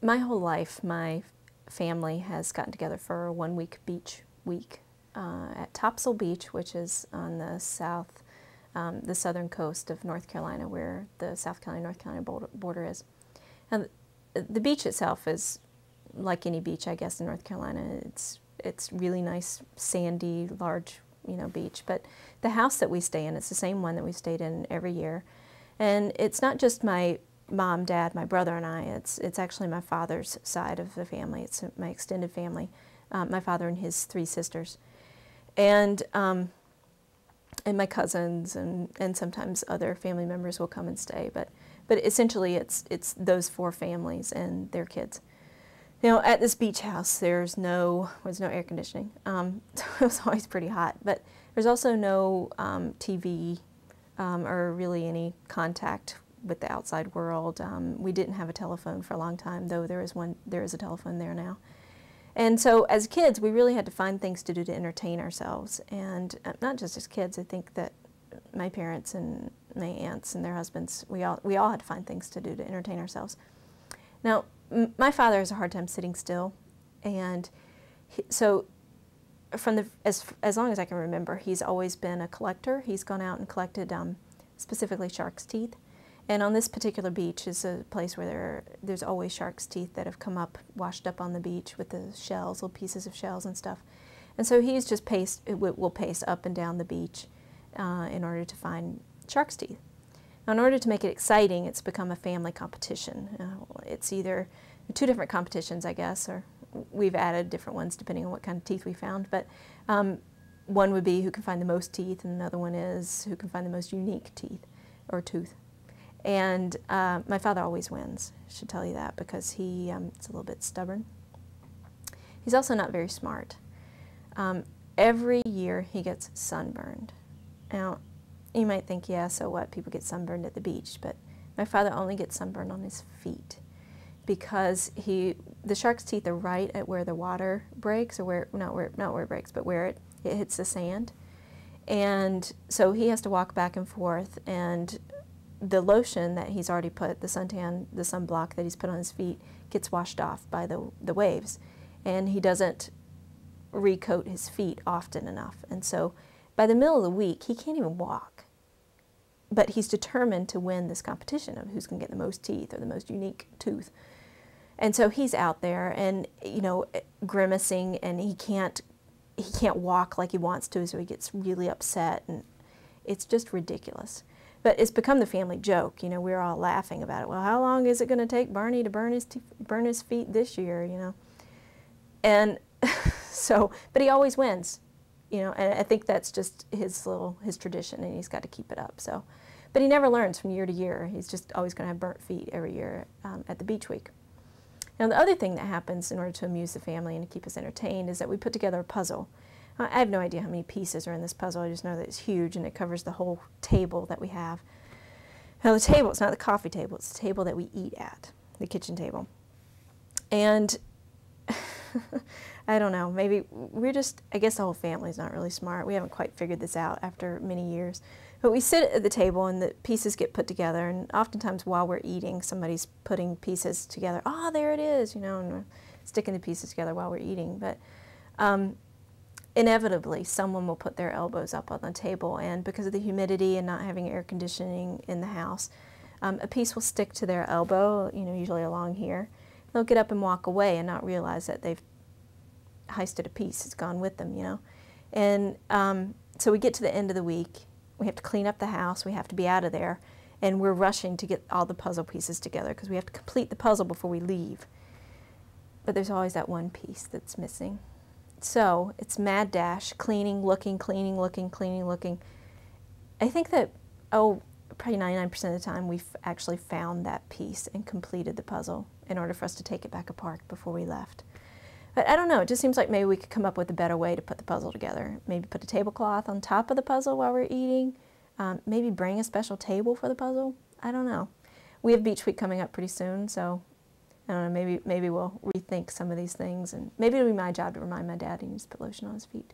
My whole life, my family has gotten together for a one-week beach week at Topsail Beach, which is on the southern coast of North Carolina, where the South Carolina-North Carolina border is. And the beach itself is like any beach, I guess, in North Carolina. It's really nice, sandy, large, beach. But the house that we stay in, it's the same one that we stayed in every year. And it's not just my mom, dad, my brother, and I. It's actually my father's side of the family. It's my extended family, my father and his 3 sisters, and my cousins, and sometimes other family members will come and stay. But essentially, it's those 4 families and their kids. Now, at this beach house, there's no air conditioning. So it was always pretty hot. But there's also no TV or really any contact with the outside world. We didn't have a telephone for a long time, though there is a telephone there now. And so as kids, we really had to find things to do to entertain ourselves. And not just as kids, I think that my parents and my aunts and their husbands, we all had to find things to do to entertain ourselves. Now, my father has a hard time sitting still, and so as long as I can remember, he's always been a collector. He's gone out and collected specifically shark's teeth. And on this particular beach is a place where there's always shark's teeth that have come up, washed up on the beach with the shells, little pieces of shells and stuff. And so he's just will pace up and down the beach in order to find shark's teeth. Now, in order to make it exciting, it's become a family competition. It's either 2 different competitions, I guess, or we've added different ones depending on what kind of teeth we found. But one would be who can find the most teeth, and another one is who can find the most unique teeth or tooth. And my father always wins. I should tell you that, because he's a little bit stubborn. He's also not very smart. Every year he gets sunburned. Now, you might think, yeah, so what? People get sunburned at the beach. But my father only gets sunburned on his feet, because the shark's teeth are right at where the water breaks, or not where it breaks, but where it hits the sand. And so he has to walk back and forth, and the lotion that he's already put, the sunblock that he's put on his feet, gets washed off by the waves. And he doesn't recoat his feet often enough. And so by the middle of the week, he can't even walk. But he's determined to win this competition of who's going to get the most teeth or the most unique tooth. And so he's out there and, grimacing, and he can't walk like he wants to, so he gets really upset, and it's just ridiculous. But it's become the family joke. We're all laughing about it. Well, how long is it going to take Barney to burn his feet this year, And so, but he always wins, and I think that's just his tradition, and he's got to keep it up. So, but he never learns from year to year. He's just always going to have burnt feet every year at the beach week. Now, the other thing that happens in order to amuse the family and to keep us entertained is that we put together a puzzle. I have no idea how many pieces are in this puzzle. I just know that it's huge, and it covers the whole table that we have. Now, the table, it's not the coffee table, it's the table that we eat at, the kitchen table. And I don't know, maybe I guess the whole family's not really smart. We haven't quite figured this out after many years. But we sit at the table, and the pieces get put together, and oftentimes while we're eating, somebody's putting pieces together. Oh, there it is, and we're sticking the pieces together while we're eating. But inevitably, someone will put their elbows up on the table, and because of the humidity and not having air conditioning in the house, a piece will stick to their elbow, usually along here. They'll get up and walk away and not realize that they've heisted a piece. It's gone with them, And so we get to the end of the week. We have to clean up the house. We have to be out of there. And we're rushing to get all the puzzle pieces together because we have to complete the puzzle before we leave. But there's always that one piece that's missing. So it's mad dash, cleaning, looking, cleaning, looking, cleaning, looking. I think that, probably 99% of the time we've actually found that piece and completed the puzzle in order for us to take it back apart before we left. But I don't know, it just seems like maybe we could come up with a better way to put the puzzle together. Maybe put a tablecloth on top of the puzzle while we're eating. Maybe bring a special table for the puzzle. I don't know. We have Beach Week coming up pretty soon, so I don't know, maybe we'll rethink some of these things, and maybe it'll be my job to remind my dad he needs to put lotion on his feet.